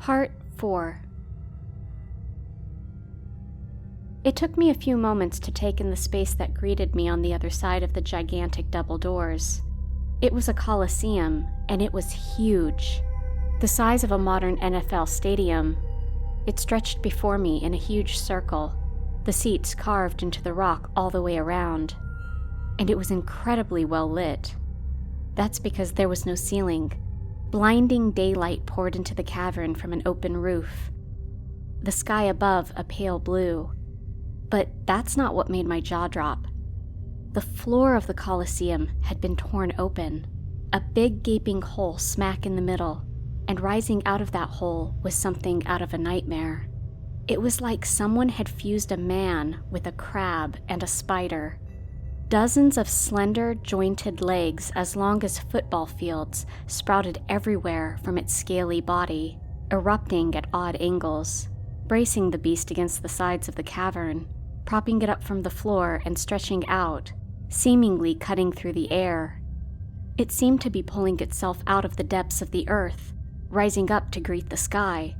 Part 4. It took me a few moments to take in the space that greeted me on the other side of the gigantic double doors. It was a Coliseum, and it was huge. The size of a modern NFL stadium. It stretched before me in a huge circle, the seats carved into the rock all the way around. And it was incredibly well lit. That's because there was no ceiling. Blinding daylight poured into the cavern from an open roof. The sky above a pale blue. But that's not what made my jaw drop. The floor of the Coliseum had been torn open, a big gaping hole smack in the middle, and rising out of that hole was something out of a nightmare. It was like someone had fused a man with a crab and a spider. Dozens of slender, jointed legs as long as football fields sprouted everywhere from its scaly body, erupting at odd angles, bracing the beast against the sides of the cavern, propping it up from the floor and stretching out, seemingly cutting through the air. It seemed to be pulling itself out of the depths of the earth, rising up to greet the sky.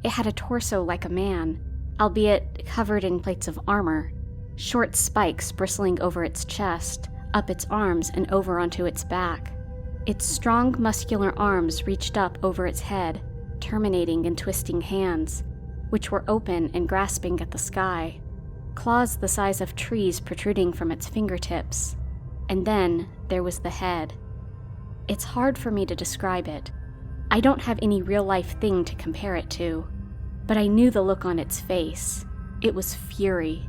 It had a torso like a man, albeit covered in plates of armor, short spikes bristling over its chest, up its arms and over onto its back. Its strong, muscular arms reached up over its head, terminating in twisting hands, which were open and grasping at the sky. Claws the size of trees protruding from its fingertips. And then there was the head. It's hard for me to describe it. I don't have any real-life thing to compare it to, but I knew the look on its face. It was fury.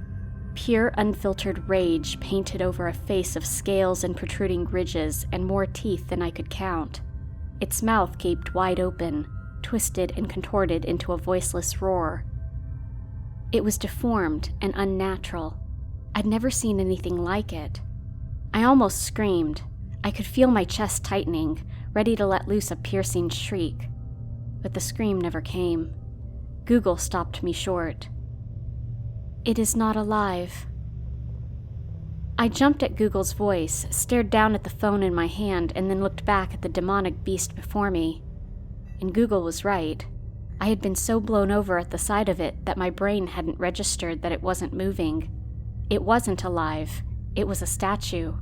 Pure, unfiltered rage painted over a face of scales and protruding ridges and more teeth than I could count. Its mouth gaped wide open, twisted and contorted into a voiceless roar. It was deformed and unnatural. I'd never seen anything like it. I almost screamed. I could feel my chest tightening, ready to let loose a piercing shriek. But the scream never came. Google stopped me short. "It is not alive." I jumped at Google's voice, stared down at the phone in my hand, and then looked back at the demonic beast before me. And Google was right. I had been so blown over at the sight of it that my brain hadn't registered that it wasn't moving. It wasn't alive. It was a statue.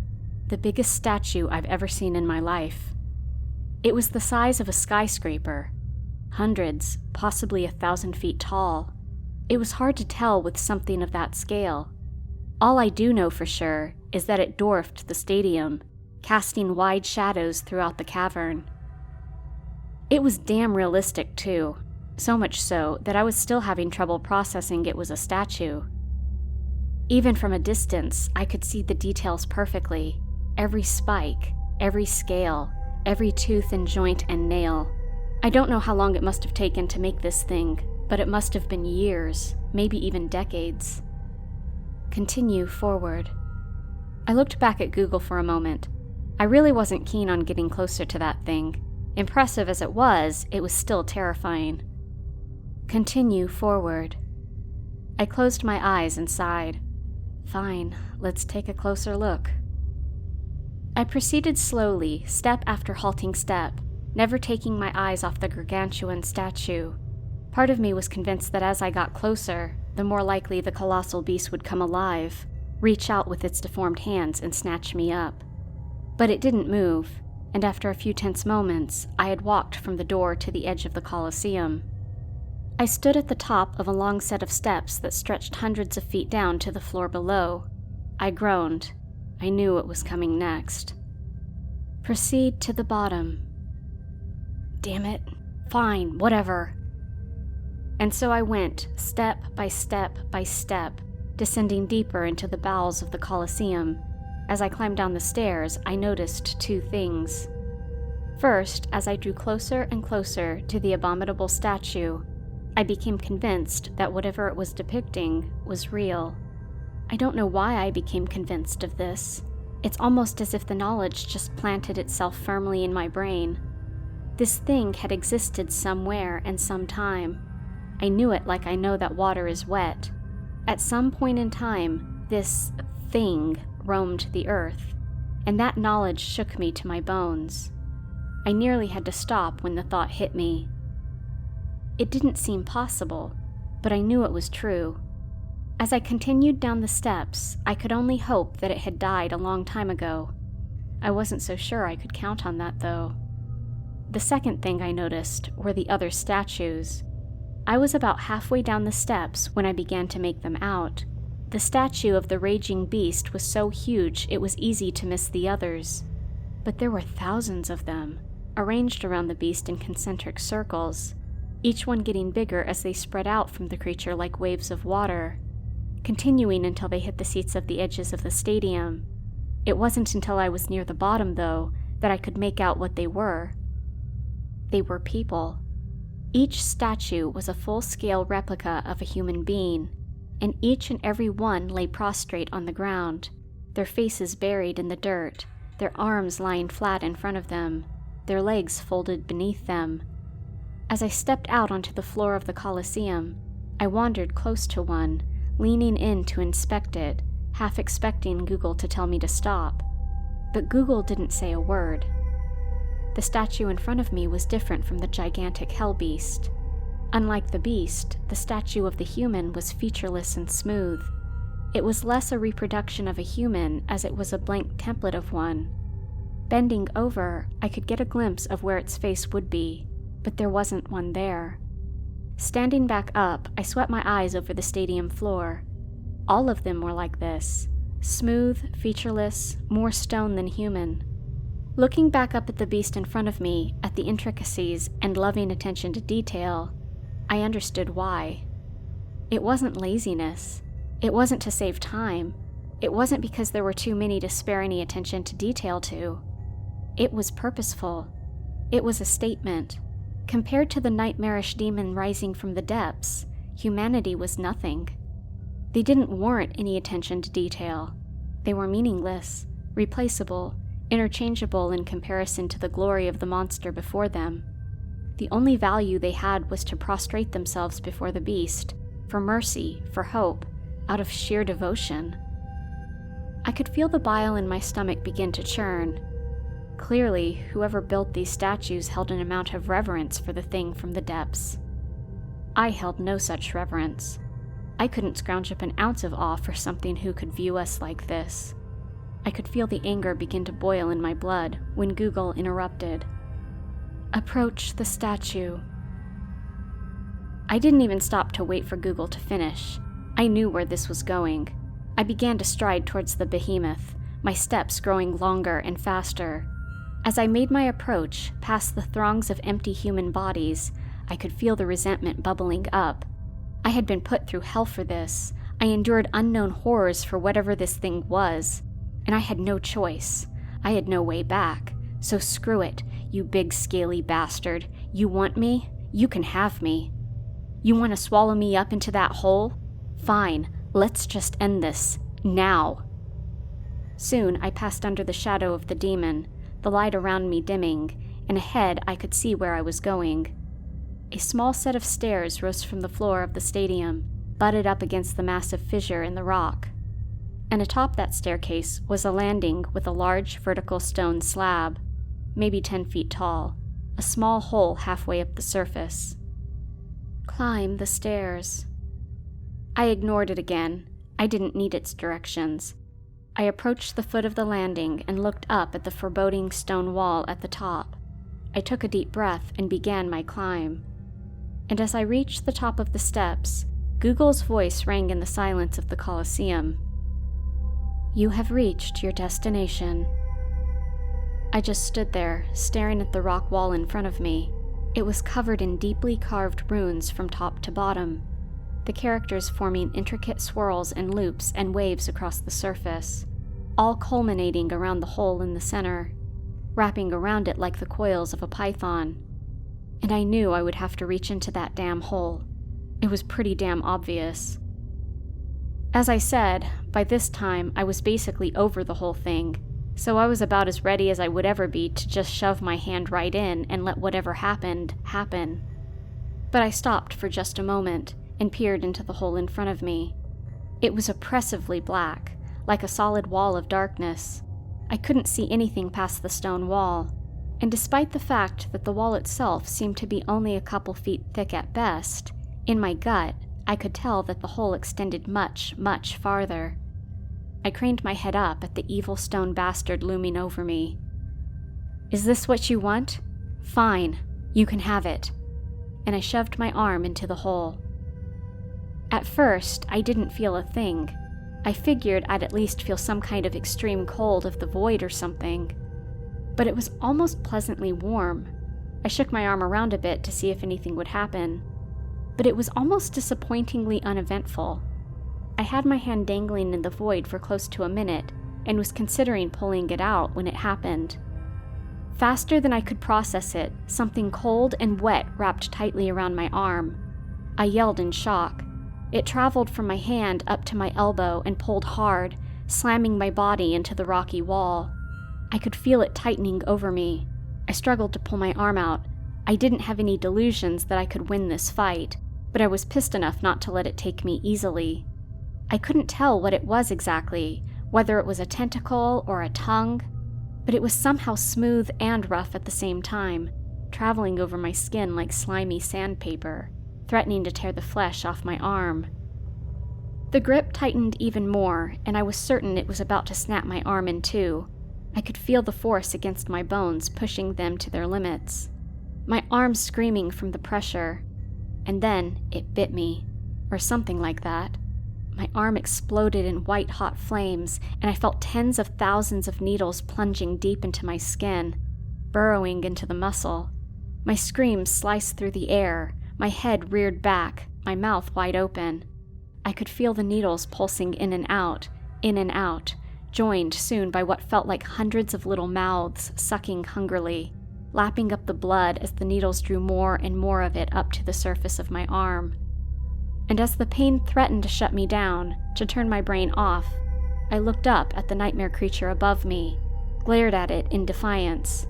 The biggest statue I've ever seen in my life. It was the size of a skyscraper. Hundreds, possibly 1,000 feet tall. It was hard to tell with something of that scale. All I do know for sure is that it dwarfed the stadium, casting wide shadows throughout the cavern. It was damn realistic, too, so much so that I was still having trouble processing it was a statue. Even from a distance, I could see the details perfectly. Every spike, every scale, every tooth and joint and nail. I don't know how long it must have taken to make this thing, but it must have been years, maybe even decades. Continue forward. I looked back at Google for a moment. I really wasn't keen on getting closer to that thing. Impressive as it was still terrifying. Continue forward. I closed my eyes and sighed. Fine, let's take a closer look. I proceeded slowly, step after halting step, never taking my eyes off the gargantuan statue. Part of me was convinced that as I got closer, the more likely the colossal beast would come alive, reach out with its deformed hands and snatch me up. But it didn't move, and after a few tense moments, I had walked from the door to the edge of the Coliseum. I stood at the top of a long set of steps that stretched hundreds of feet down to the floor below. I groaned. I knew what was coming next. Proceed to the bottom. Damn it. Fine, whatever. And so I went, step by step by step, descending deeper into the bowels of the Coliseum. As I climbed down the stairs, I noticed two things. First, as I drew closer and closer to the abominable statue, I became convinced that whatever it was depicting was real. I don't know why I became convinced of this. It's almost as if the knowledge just planted itself firmly in my brain. This thing had existed somewhere and sometime. I knew it like I know that water is wet. At some point in time, this thing roamed the earth, and that knowledge shook me to my bones. I nearly had to stop when the thought hit me. It didn't seem possible, but I knew it was true. As I continued down the steps, I could only hope that it had died a long time ago. I wasn't so sure I could count on that, though. The second thing I noticed were the other statues. I was about halfway down the steps when I began to make them out. The statue of the raging beast was so huge it was easy to miss the others. But there were thousands of them, arranged around the beast in concentric circles, each one getting bigger as they spread out from the creature like waves of water, continuing until they hit the seats of the edges of the stadium. It wasn't until I was near the bottom, though, that I could make out what they were. They were people. Each statue was a full-scale replica of a human being, and each and every one lay prostrate on the ground, their faces buried in the dirt, their arms lying flat in front of them, their legs folded beneath them. As I stepped out onto the floor of the Coliseum, I wandered close to one, leaning in to inspect it, half expecting Google to tell me to stop. But Google didn't say a word. The statue in front of me was different from the gigantic hell beast. Unlike the beast, the statue of the human was featureless and smooth. It was less a reproduction of a human as it was a blank template of one. Bending over, I could get a glimpse of where its face would be, but there wasn't one there. Standing back up, I swept my eyes over the stadium floor. All of them were like this, smooth, featureless, more stone than human. Looking back up at the beast in front of me, at the intricacies and loving attention to detail, I understood why. It wasn't laziness. It wasn't to save time. It wasn't because there were too many to spare any attention to detail to. It was purposeful. It was a statement. Compared to the nightmarish demon rising from the depths, humanity was nothing. They didn't warrant any attention to detail. They were meaningless, replaceable, interchangeable in comparison to the glory of the monster before them. The only value they had was to prostrate themselves before the beast, for mercy, for hope, out of sheer devotion. I could feel the bile in my stomach begin to churn. Clearly, whoever built these statues held an amount of reverence for the thing from the depths. I held no such reverence. I couldn't scrounge up an ounce of awe for something who could view us like this. I could feel the anger begin to boil in my blood when Google interrupted. "Approach the statue." I didn't even stop to wait for Google to finish. I knew where this was going. I began to stride towards the behemoth, my steps growing longer and faster. As I made my approach, past the throngs of empty human bodies, I could feel the resentment bubbling up. I had been put through hell for this. I endured unknown horrors for whatever this thing was, and I had no choice. I had no way back. So screw it, you big scaly bastard. You want me? You can have me. You want to swallow me up into that hole? Fine, let's just end this, now. Soon I passed under the shadow of the demon, the light around me dimming, and ahead I could see where I was going. A small set of stairs rose from the floor of the stadium, butted up against the massive fissure in the rock. And atop that staircase was a landing with a large vertical stone slab, maybe 10 feet tall, a small hole halfway up the surface. Climb the stairs. I ignored it again. I didn't need its directions. I approached the foot of the landing and looked up at the foreboding stone wall at the top. I took a deep breath and began my climb. And as I reached the top of the steps, Google's voice rang in the silence of the Coliseum. "You have reached your destination." I just stood there, staring at the rock wall in front of me. It was covered in deeply carved runes from top to bottom, the characters forming intricate swirls and loops and waves across the surface, all culminating around the hole in the center, wrapping around it like the coils of a python. And I knew I would have to reach into that damn hole. It was pretty damn obvious. As I said, by this time I was basically over the whole thing, so I was about as ready as I would ever be to just shove my hand right in and let whatever happened, happen. But I stopped for just a moment and peered into the hole in front of me. It was oppressively black, like a solid wall of darkness. I couldn't see anything past the stone wall, And despite the fact that the wall itself seemed to be only a couple feet thick at best, in my gut, I could tell that the hole extended much, much farther. I craned my head up at the evil stone bastard looming over me. "Is this what you want? Fine, you can have it." And I shoved my arm into the hole. At first, I didn't feel a thing. I figured I'd at least feel some kind of extreme cold of the void or something. But it was almost pleasantly warm. I shook my arm around a bit to see if anything would happen. But it was almost disappointingly uneventful. I had my hand dangling in the void for close to a minute and was considering pulling it out when it happened. Faster than I could process it, something cold and wet wrapped tightly around my arm. I yelled in shock. It traveled from my hand up to my elbow and pulled hard, slamming my body into the rocky wall. I could feel it tightening over me. I struggled to pull my arm out. I didn't have any delusions that I could win this fight, but I was pissed enough not to let it take me easily. I couldn't tell what it was exactly, whether it was a tentacle or a tongue, but it was somehow smooth and rough at the same time, traveling over my skin like slimy sandpaper, threatening to tear the flesh off my arm. The grip tightened even more, and I was certain it was about to snap my arm in two. I could feel the force against my bones pushing them to their limits. My arm screaming from the pressure, and then it bit me, or something like that. My arm exploded in white-hot flames, and I felt tens of thousands of needles plunging deep into my skin, burrowing into the muscle. My screams sliced through the air, my head reared back, my mouth wide open. I could feel the needles pulsing in and out, joined soon by what felt like hundreds of little mouths sucking hungrily, lapping up the blood as the needles drew more and more of it up to the surface of my arm. And as the pain threatened to shut me down, to turn my brain off, I looked up at the nightmare creature above me, glared at it in defiance.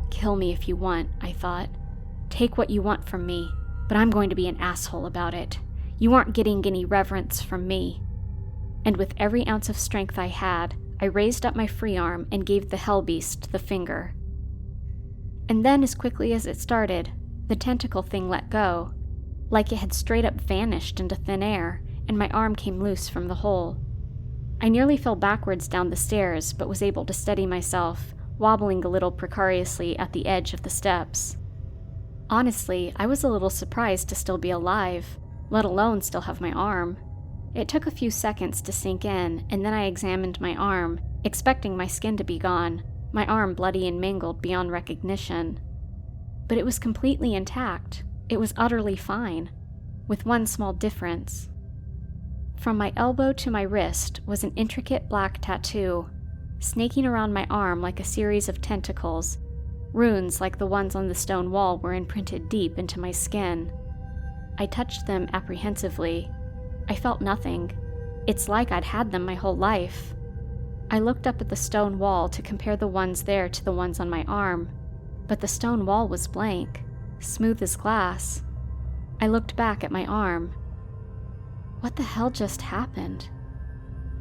"Kill me if you want," I thought. "Take what you want from me, but I'm going to be an asshole about it. You aren't getting any reverence from me." And with every ounce of strength I had, I raised up my free arm and gave the hell beast the finger. And then, as quickly as it started, the tentacle thing let go, like it had straight up vanished into thin air, and my arm came loose from the hole. I nearly fell backwards down the stairs, but was able to steady myself, wobbling a little precariously at the edge of the steps. Honestly, I was a little surprised to still be alive, let alone still have my arm. It took a few seconds to sink in, and then I examined my arm, expecting my skin to be gone, my arm bloody and mangled beyond recognition. But it was completely intact. It was utterly fine, with one small difference. From my elbow to my wrist was an intricate black tattoo, snaking around my arm like a series of tentacles. Runes like the ones on the stone wall were imprinted deep into my skin. I touched them apprehensively. I felt nothing. It's like I'd had them my whole life. I looked up at the stone wall to compare the ones there to the ones on my arm, but the stone wall was blank, smooth as glass. I looked back at my arm. What the hell just happened?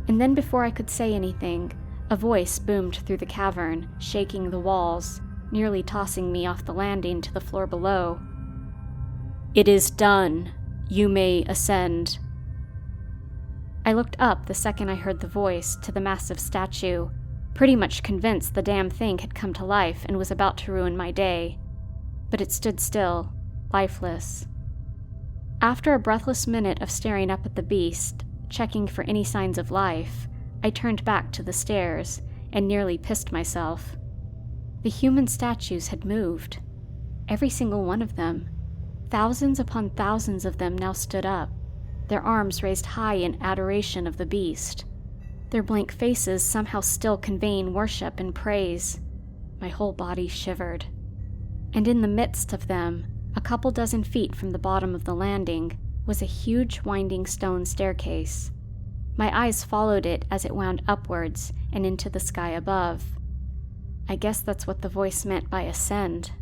And then before I could say anything, a voice boomed through the cavern, shaking the walls, nearly tossing me off the landing to the floor below. "It is done. You may ascend." I looked up the second I heard the voice to the massive statue, pretty much convinced the damn thing had come to life and was about to ruin my day. But it stood still, lifeless. After a breathless minute of staring up at the beast, checking for any signs of life, I turned back to the stairs and nearly pissed myself. The human statues had moved. Every single one of them. Thousands upon thousands of them now stood up, their arms raised high in adoration of the beast, their blank faces somehow still conveying worship and praise. My whole body shivered. And in the midst of them, a couple dozen feet from the bottom of the landing, was a huge winding stone staircase. My eyes followed it as it wound upwards and into the sky above. I guess that's what the voice meant by ascend.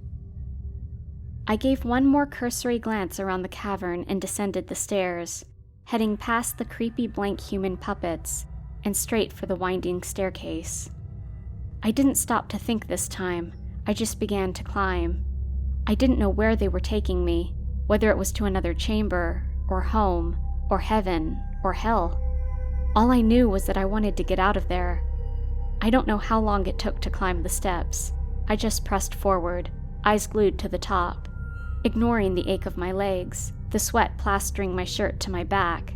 I gave one more cursory glance around the cavern and descended the stairs, heading past the creepy blank human puppets and straight for the winding staircase. I didn't stop to think this time. I just began to climb. I didn't know where they were taking me, whether it was to another chamber, or home, or heaven, or hell. All I knew was that I wanted to get out of there. I don't know how long it took to climb the steps. I just pressed forward, eyes glued to the top, ignoring the ache of my legs, the sweat plastering my shirt to my back,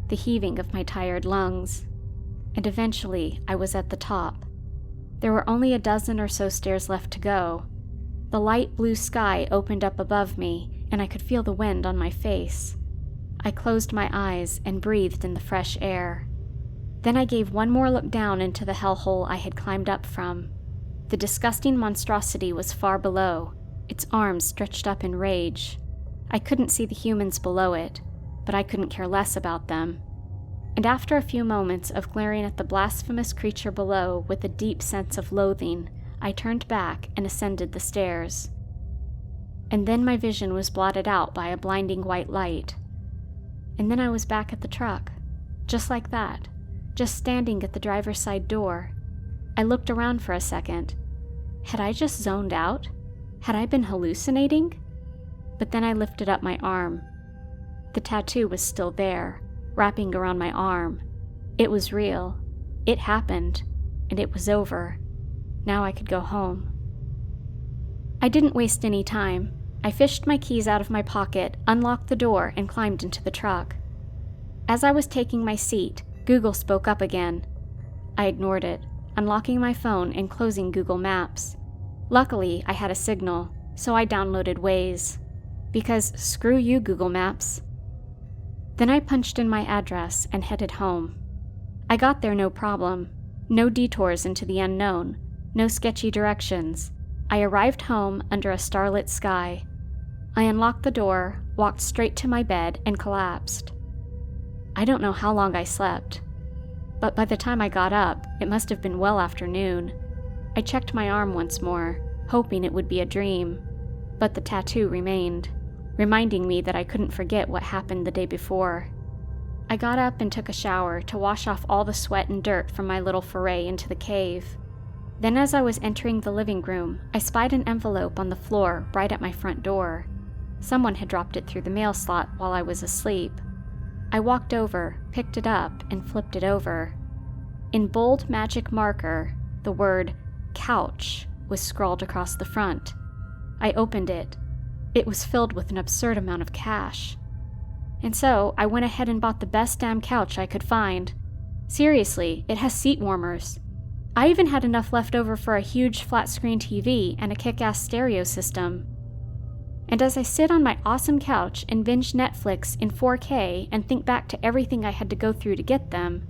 the heaving of my tired lungs. And eventually, I was at the top. There were only a dozen or so stairs left to go. The light blue sky opened up above me, and I could feel the wind on my face. I closed my eyes and breathed in the fresh air. Then I gave one more look down into the hellhole I had climbed up from. The disgusting monstrosity was far below, its arms stretched up in rage. I couldn't see the humans below it, but I couldn't care less about them. And after a few moments of glaring at the blasphemous creature below with a deep sense of loathing, I turned back and ascended the stairs. And then my vision was blotted out by a blinding white light. And then I was back at the truck, just like that, just standing at the driver's side door. I looked around for a second. Had I just zoned out? Had I been hallucinating? But then I lifted up my arm. The tattoo was still there, wrapping around my arm. It was real. It happened, and it was over. Now I could go home. I didn't waste any time. I fished my keys out of my pocket, unlocked the door, and climbed into the truck. As I was taking my seat, Google spoke up again. I ignored it, unlocking my phone and closing Google Maps. Luckily, I had a signal, so I downloaded Waze. Because screw you, Google Maps. Then I punched in my address and headed home. I got there no problem. No detours into the unknown. No sketchy directions. I arrived home under a starlit sky. I unlocked the door, walked straight to my bed, and collapsed. I don't know how long I slept, but by the time I got up, it must have been well after noon. I checked my arm once more, hoping it would be a dream, but the tattoo remained, reminding me that I couldn't forget what happened the day before. I got up and took a shower to wash off all the sweat and dirt from my little foray into the cave. Then as I was entering the living room, I spied an envelope on the floor right at my front door. Someone had dropped it through the mail slot while I was asleep. I walked over, picked it up, and flipped it over. In bold magic marker, the word couch was scrawled across the front. I opened it. It was filled with an absurd amount of cash. And so I went ahead and bought the best damn couch I could find. Seriously, it has seat warmers. I even had enough left over for a huge flat-screen TV and a kick-ass stereo system. And as I sit on my awesome couch and binge Netflix in 4K and think back to everything I had to go through to get them,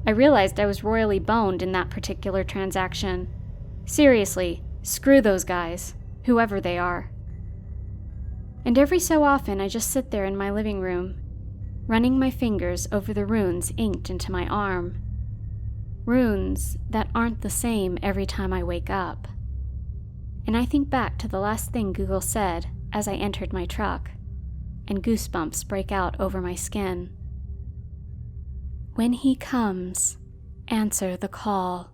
I realized I was royally boned in that particular transaction. Seriously, screw those guys, whoever they are. And every so often I just sit there in my living room, running my fingers over the runes inked into my arm. Runes that aren't the same every time I wake up. And I think back to the last thing Google said as I entered my truck, and goosebumps break out over my skin. When he comes, answer the call.